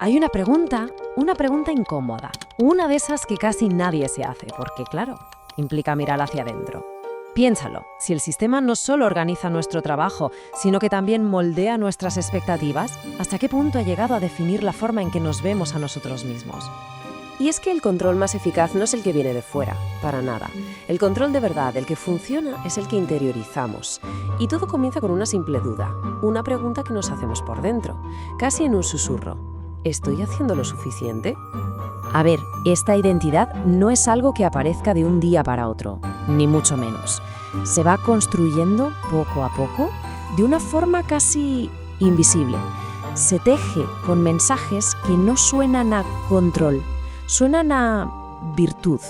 Hay una pregunta incómoda, una de esas que casi nadie se hace, porque claro, implica mirar hacia adentro. Piénsalo, si el sistema no solo organiza nuestro trabajo, sino que también moldea nuestras expectativas, ¿hasta qué punto ha llegado a definir la forma en que nos vemos a nosotros mismos? Y es que el control más eficaz no es el que viene de fuera, para nada. El control de verdad, el que funciona, es el que interiorizamos. Y todo comienza con una simple duda, una pregunta que nos hacemos por dentro, casi en un susurro. ¿Estoy haciendo lo suficiente? A ver, esta identidad no es algo que aparezca de un día para otro, ni mucho menos. Se va construyendo poco a poco de una forma casi invisible. Se teje con mensajes que no suenan a control, suenan a virtud,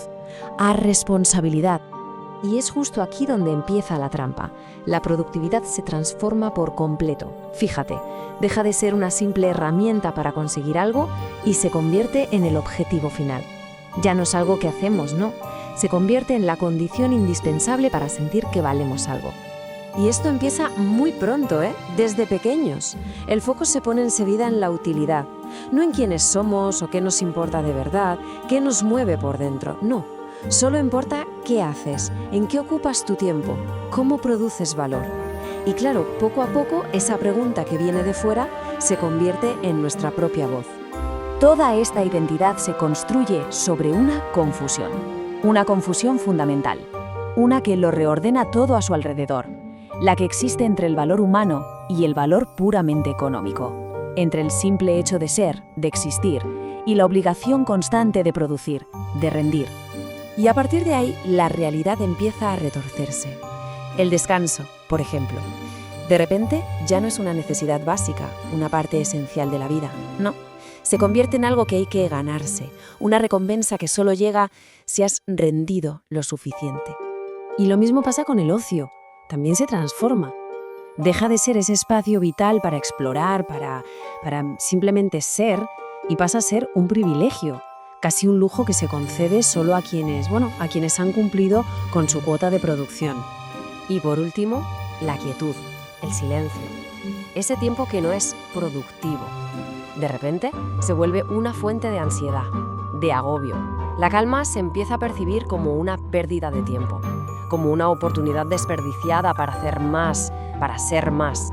a responsabilidad. Y es justo aquí donde empieza la trampa. La productividad se transforma por completo. Fíjate, deja de ser una simple herramienta para conseguir algo y se convierte en el objetivo final. Ya no es algo que hacemos, no. Se convierte en la condición indispensable para sentir que valemos algo. Y esto empieza muy pronto, desde pequeños. El foco se pone enseguida en la utilidad, no en quiénes somos o qué nos importa de verdad, qué nos mueve por dentro, no. Solo importa qué haces, en qué ocupas tu tiempo, cómo produces valor. Y claro, poco a poco esa pregunta que viene de fuera se convierte en nuestra propia voz. Toda esta identidad se construye sobre una confusión fundamental, una que lo reordena todo a su alrededor, la que existe entre el valor humano y el valor puramente económico, entre el simple hecho de ser, de existir, y la obligación constante de producir, de rendir. Y a partir de ahí, la realidad empieza a retorcerse. El descanso, por ejemplo. De repente, ya no es una necesidad básica, una parte esencial de la vida. No, se convierte en algo que hay que ganarse, una recompensa que solo llega si has rendido lo suficiente. Y lo mismo pasa con el ocio. También se transforma. Deja de ser ese espacio vital para explorar, para simplemente ser, y pasa a ser un privilegio. Casi un lujo que se concede solo a quienes han cumplido con su cuota de producción. Y por último, la quietud, el silencio. Ese tiempo que no es productivo. De repente, se vuelve una fuente de ansiedad, de agobio. La calma se empieza a percibir como una pérdida de tiempo, como una oportunidad desperdiciada para hacer más, para ser más.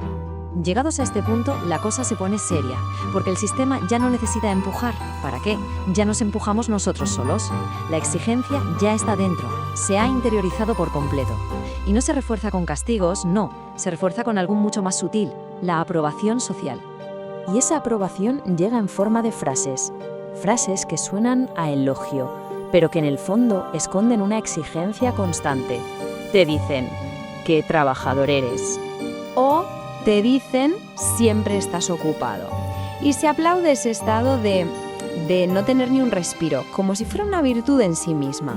Llegados a este punto, la cosa se pone seria, porque el sistema ya no necesita empujar. ¿Para qué? Ya nos empujamos nosotros solos. La exigencia ya está dentro, se ha interiorizado por completo. Y no se refuerza con castigos, no, se refuerza con algo mucho más sutil, la aprobación social. Y esa aprobación llega en forma de frases que suenan a elogio, pero que en el fondo esconden una exigencia constante. Te dicen, qué trabajador eres. O te dicen, siempre estás ocupado. Y se aplaude ese estado de no tener ni un respiro, como si fuera una virtud en sí misma.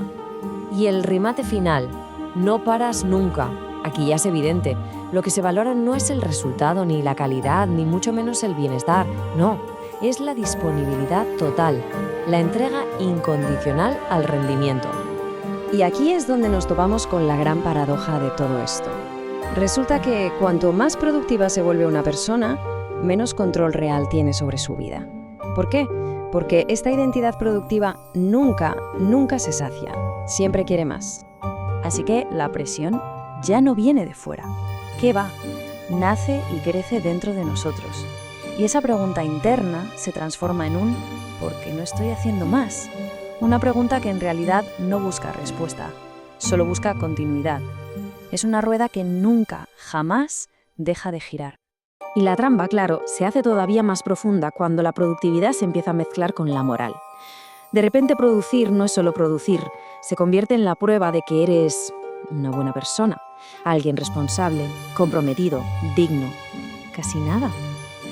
Y el remate final, no paras nunca. Aquí ya es evidente, lo que se valora no es el resultado, ni la calidad, ni mucho menos el bienestar. No, es la disponibilidad total, la entrega incondicional al rendimiento. Y aquí es donde nos topamos con la gran paradoja de todo esto. Resulta que cuanto más productiva se vuelve una persona, menos control real tiene sobre su vida. ¿Por qué? Porque esta identidad productiva nunca se sacia, siempre quiere más. Así que la presión ya no viene de fuera. ¿Qué va? Nace y crece dentro de nosotros. Y esa pregunta interna se transforma en un ¿por qué no estoy haciendo más? Una pregunta que en realidad no busca respuesta, solo busca continuidad. Es una rueda que nunca, jamás deja de girar. Y la trampa, claro, se hace todavía más profunda cuando la productividad se empieza a mezclar con la moral. De repente producir no es solo producir, se convierte en la prueba de que eres una buena persona, alguien responsable, comprometido, digno. Casi nada.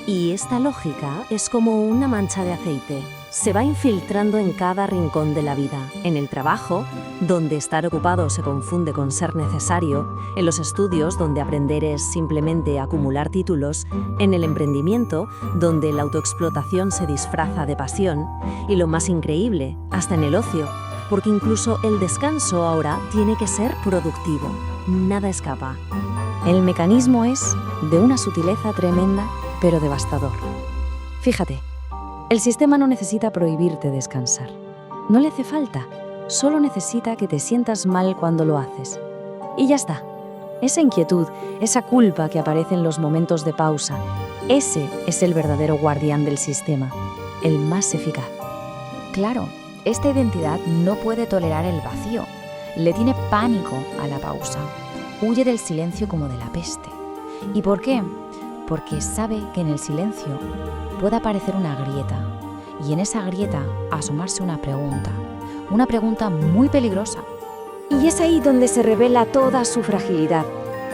Y esta lógica es como una mancha de aceite. Se va infiltrando en cada rincón de la vida, en el trabajo, donde estar ocupado se confunde con ser necesario, en los estudios, donde aprender es simplemente acumular títulos, en el emprendimiento, donde la autoexplotación se disfraza de pasión, y lo más increíble, hasta en el ocio, porque incluso el descanso ahora tiene que ser productivo. Nada escapa. El mecanismo es de una sutileza tremenda, pero devastador. Fíjate, El sistema no necesita prohibirte descansar. No le hace falta, solo necesita que te sientas mal cuando lo haces. Y ya está. Esa inquietud, esa culpa que aparece en los momentos de pausa, ese es el verdadero guardián del sistema, el más eficaz. Claro, esta identidad no puede tolerar el vacío. Le tiene pánico a la pausa. Huye del silencio como de la peste. ¿Y por qué? Porque sabe que en el silencio puede aparecer una grieta. Y en esa grieta asomarse una pregunta muy peligrosa. Y es ahí donde se revela toda su fragilidad.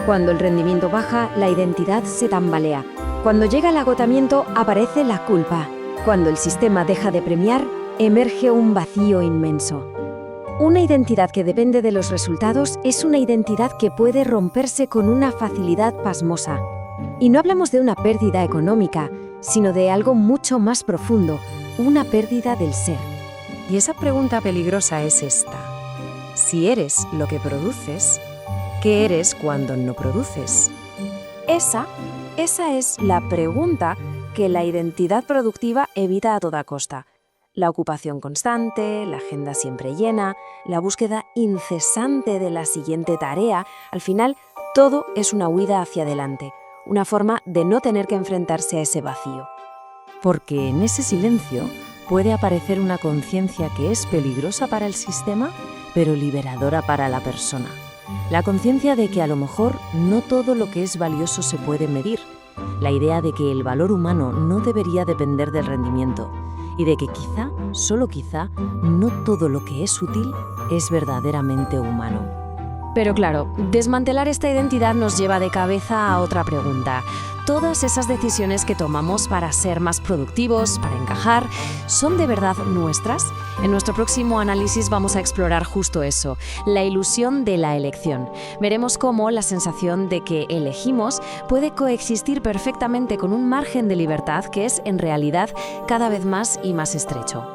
Cuando el rendimiento baja, la identidad se tambalea. Cuando llega el agotamiento, aparece la culpa. Cuando el sistema deja de premiar, emerge un vacío inmenso. Una identidad que depende de los resultados es una identidad que puede romperse con una facilidad pasmosa. Y no hablamos de una pérdida económica, sino de algo mucho más profundo, una pérdida del ser. Y esa pregunta peligrosa es esta. Si eres lo que produces, ¿qué eres cuando no produces? Esa es la pregunta que la identidad productiva evita a toda costa. La ocupación constante, la agenda siempre llena, la búsqueda incesante de la siguiente tarea, al final todo es una huida hacia adelante, una forma de no tener que enfrentarse a ese vacío. Porque en ese silencio puede aparecer una conciencia que es peligrosa para el sistema, pero liberadora para la persona. La conciencia de que a lo mejor no todo lo que es valioso se puede medir. La idea de que el valor humano no debería depender del rendimiento y de que quizá, solo quizá, no todo lo que es útil es verdaderamente humano. Pero claro, desmantelar esta identidad nos lleva de cabeza a otra pregunta. ¿Todas esas decisiones que tomamos para ser más productivos, para encajar, son de verdad nuestras? En nuestro próximo análisis vamos a explorar justo eso, la ilusión de la elección. Veremos cómo la sensación de que elegimos puede coexistir perfectamente con un margen de libertad que es, en realidad, cada vez más y más estrecho.